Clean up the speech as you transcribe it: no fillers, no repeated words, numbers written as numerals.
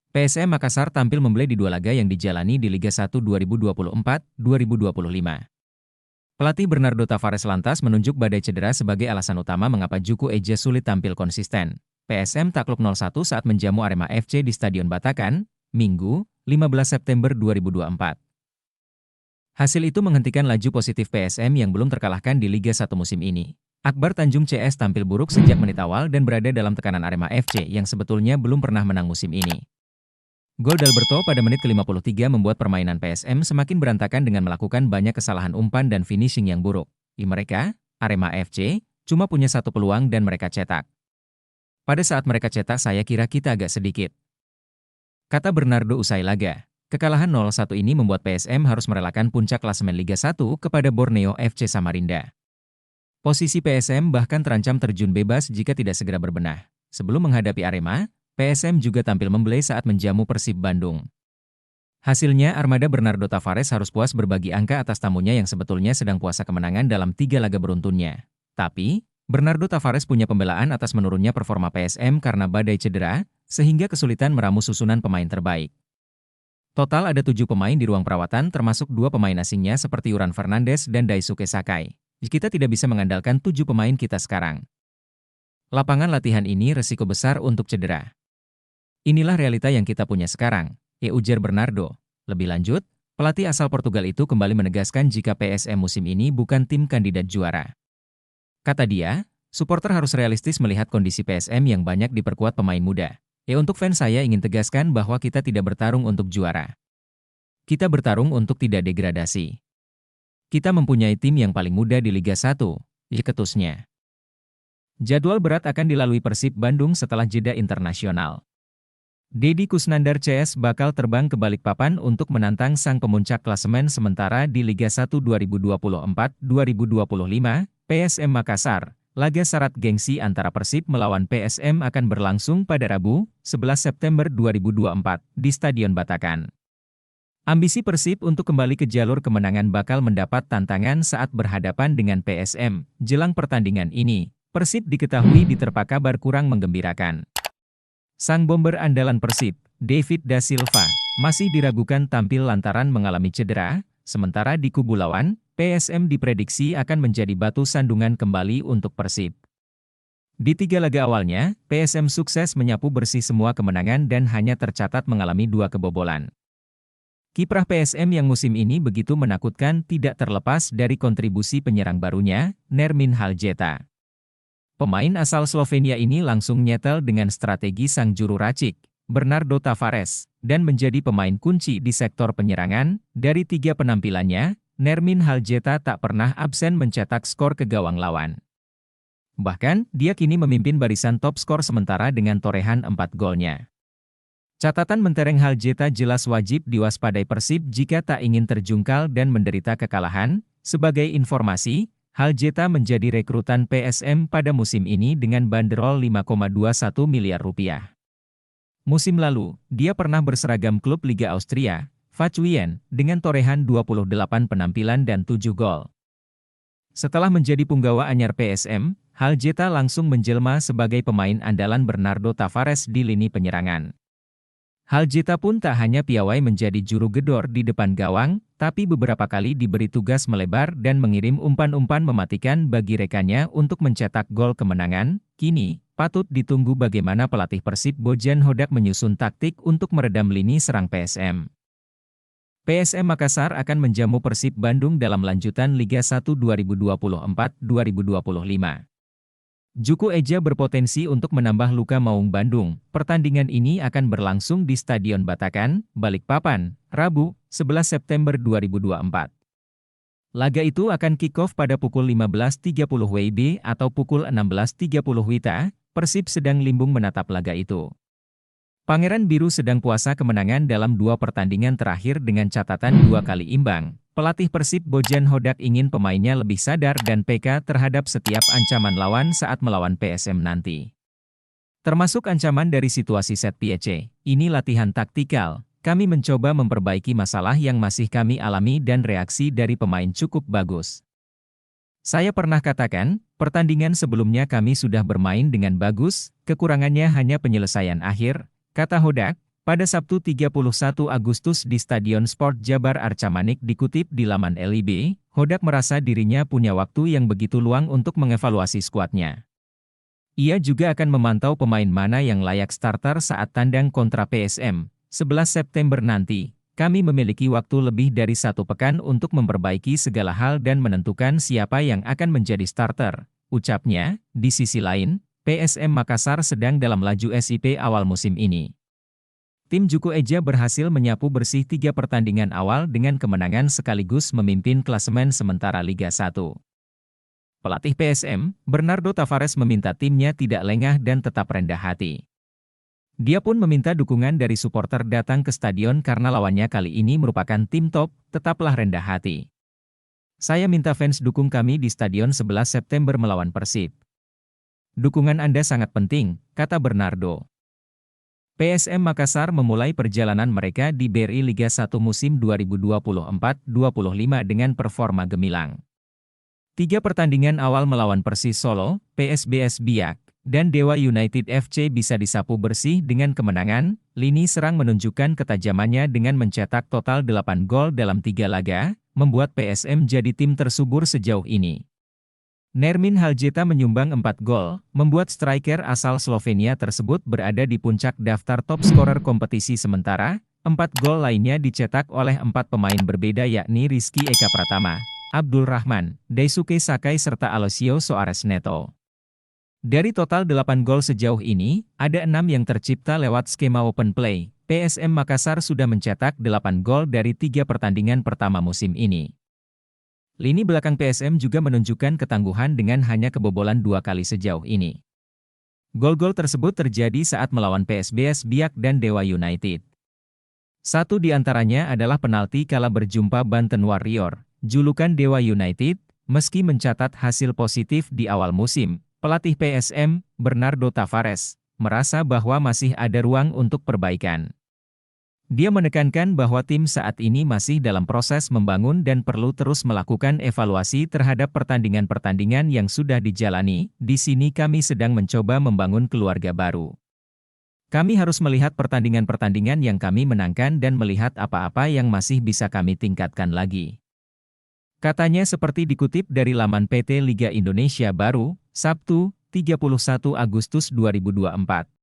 PSM Makassar tampil membeli di dua laga yang dijalani di Liga 1 2024-2025. Pelatih Bernardo Tavares lantas menunjuk badai cedera sebagai alasan utama mengapa Juku Eja sulit tampil konsisten. PSM takluk 0-1 saat menjamu Arema FC di Stadion Batakan, Minggu, 15 September 2024. Hasil itu menghentikan laju positif PSM yang belum terkalahkan di Liga 1 musim ini. Akbar Tanjung CS tampil buruk sejak menit awal dan berada dalam tekanan Arema FC yang sebetulnya belum pernah menang musim ini. Gol Dalberto pada menit ke-53 membuat permainan PSM semakin berantakan dengan melakukan banyak kesalahan umpan dan finishing yang buruk. Di mereka, Arema FC, cuma punya satu peluang dan mereka cetak. Pada saat mereka cetak saya kira kita agak sedikit. Kata Bernardo usai laga, kekalahan 0-1 ini membuat PSM harus merelakan puncak klasemen Liga 1 kepada Borneo FC Samarinda. Posisi PSM bahkan terancam terjun bebas jika tidak segera berbenah. Sebelum menghadapi Arema, PSM juga tampil membelai saat menjamu Persib Bandung. Hasilnya armada Bernardo Tavares harus puas berbagi angka atas tamunya yang sebetulnya sedang puasa kemenangan dalam 3 laga beruntunnya. Tapi, Bernardo Tavares punya pembelaan atas menurunnya performa PSM karena badai cedera, sehingga kesulitan meramu susunan pemain terbaik. Total ada 7 pemain di ruang perawatan termasuk 2 pemain asingnya seperti Uran Fernandes dan Daisuke Sakai. Kita tidak bisa mengandalkan 7 pemain kita sekarang. Lapangan latihan ini resiko besar untuk cedera. Inilah realita yang kita punya sekarang, ujar Bernardo. Lebih lanjut, pelatih asal Portugal itu kembali menegaskan jika PSM musim ini bukan tim kandidat juara. Kata dia, supporter harus realistis melihat kondisi PSM yang banyak diperkuat pemain muda. Untuk fans saya ingin tegaskan bahwa kita tidak bertarung untuk juara. Kita bertarung untuk tidak degradasi. Kita mempunyai tim yang paling muda di Liga 1, ketusnya. Jadwal berat akan dilalui Persib Bandung setelah jeda internasional. Deddy Kusnandar CS bakal terbang ke Balikpapan untuk menantang sang pemuncak klasemen sementara di Liga 1 2024-2025, PSM Makassar. Laga syarat gengsi antara Persib melawan PSM akan berlangsung pada Rabu, 11 September 2024, di Stadion Batakan. Ambisi Persib untuk kembali ke jalur kemenangan bakal mendapat tantangan saat berhadapan dengan PSM. Jelang pertandingan ini, Persib diketahui diterpa kabar kurang menggembirakan. Sang bomber andalan Persib, David Da Silva, masih diragukan tampil lantaran mengalami cedera, sementara di kubu lawan, PSM diprediksi akan menjadi batu sandungan kembali untuk Persib. Di 3 laga awalnya, PSM sukses menyapu bersih semua kemenangan dan hanya tercatat mengalami 2 kebobolan. Kiprah PSM yang musim ini begitu menakutkan tidak terlepas dari kontribusi penyerang barunya, Nermin Haljeta. Pemain asal Slovenia ini langsung nyetel dengan strategi sang juru racik, Bernardo Tavares, dan menjadi pemain kunci di sektor penyerangan. Dari 3 penampilannya, Nermin Haljeta tak pernah absen mencetak skor ke gawang lawan. Bahkan, dia kini memimpin barisan top skor sementara dengan torehan 4 golnya. Catatan mentereng Haljeta jelas wajib diwaspadai Persib jika tak ingin terjungkal dan menderita kekalahan. Sebagai informasi, Haljeta menjadi rekrutan PSM pada musim ini dengan banderol 5,21 miliar rupiah. Musim lalu, dia pernah berseragam klub Liga Austria, Vachwien, dengan torehan 28 penampilan dan 7 gol. Setelah menjadi punggawa anyar PSM, Haljeta langsung menjelma sebagai pemain andalan Bernardo Tavares di lini penyerangan. Haljeta pun tak hanya piawai menjadi juru gedor di depan gawang, tapi beberapa kali diberi tugas melebar dan mengirim umpan-umpan mematikan bagi rekannya untuk mencetak gol kemenangan. Kini, patut ditunggu bagaimana pelatih Persib Bojan Hodak menyusun taktik untuk meredam lini serang PSM. PSM Makassar akan menjamu Persib Bandung dalam lanjutan Liga 1 2024-2025. Juku Eja berpotensi untuk menambah luka maung Bandung. Pertandingan ini akan berlangsung di Stadion Batakan, Balikpapan, Rabu, 11 September 2024. Laga itu akan kick-off pada pukul 15.30 WIB atau pukul 16.30 WITA. Persib sedang limbung menatap laga itu. Pangeran Biru sedang puasa kemenangan dalam 2 pertandingan terakhir dengan catatan 2 kali imbang. Pelatih Persib Bojan Hodak ingin pemainnya lebih sadar dan peka terhadap setiap ancaman lawan saat melawan PSM nanti. Termasuk ancaman dari situasi set piece. Ini latihan taktikal. Kami mencoba memperbaiki masalah yang masih kami alami dan reaksi dari pemain cukup bagus. Saya pernah katakan, pertandingan sebelumnya kami sudah bermain dengan bagus, kekurangannya hanya penyelesaian akhir, kata Hodak. Pada Sabtu 31 Agustus di Stadion Sport Jabar Arca Manik dikutip di laman LIB, Hodak merasa dirinya punya waktu yang begitu luang untuk mengevaluasi skuadnya. Ia juga akan memantau pemain mana yang layak starter saat tandang kontra PSM, 11 September nanti. Kami memiliki waktu lebih dari 1 pekan untuk memperbaiki segala hal dan menentukan siapa yang akan menjadi starter, ucapnya. Di sisi lain, PSM Makassar sedang dalam laju SIP awal musim ini. Tim Juku Eja berhasil menyapu bersih 3 pertandingan awal dengan kemenangan sekaligus memimpin klasemen sementara Liga 1. Pelatih PSM, Bernardo Tavares meminta timnya tidak lengah dan tetap rendah hati. Dia pun meminta dukungan dari supporter datang ke stadion karena lawannya kali ini merupakan tim top, tetaplah rendah hati. Saya minta fans dukung kami di stadion 11 September melawan Persib. Dukungan Anda sangat penting, kata Bernardo. PSM Makassar memulai perjalanan mereka di BRI Liga 1 musim 2024-25 dengan performa gemilang. 3 pertandingan awal melawan Persis Solo, PSBS Biak, dan Dewa United FC bisa disapu bersih dengan kemenangan. Lini serang menunjukkan ketajamannya dengan mencetak total 8 gol dalam 3 laga, membuat PSM jadi tim tersubur sejauh ini. Nermin Haljeta menyumbang 4 gol, membuat striker asal Slovenia tersebut berada di puncak daftar top scorer kompetisi sementara. 4 gol lainnya dicetak oleh 4 pemain berbeda yakni Rizky Eka Pratama, Abdul Rahman, Daisuke Sakai serta Alessio Soares Neto. Dari total 8 gol sejauh ini, ada 6 yang tercipta lewat skema open play. PSM Makassar sudah mencetak 8 gol dari 3 pertandingan pertama musim ini. Lini belakang PSM juga menunjukkan ketangguhan dengan hanya kebobolan 2 kali sejauh ini. Gol-gol tersebut terjadi saat melawan PSBS Biak dan Dewa United. Satu di antaranya adalah penalti kala berjumpa Banten Warrior, julukan Dewa United. Meski mencatat hasil positif di awal musim, pelatih PSM, Bernardo Tavares, merasa bahwa masih ada ruang untuk perbaikan. Dia menekankan bahwa tim saat ini masih dalam proses membangun dan perlu terus melakukan evaluasi terhadap pertandingan-pertandingan yang sudah dijalani. Di sini kami sedang mencoba membangun keluarga baru. Kami harus melihat pertandingan-pertandingan yang kami menangkan dan melihat apa-apa yang masih bisa kami tingkatkan lagi. Katanya seperti dikutip dari laman PT Liga Indonesia Baru, Sabtu, 31 Agustus 2024.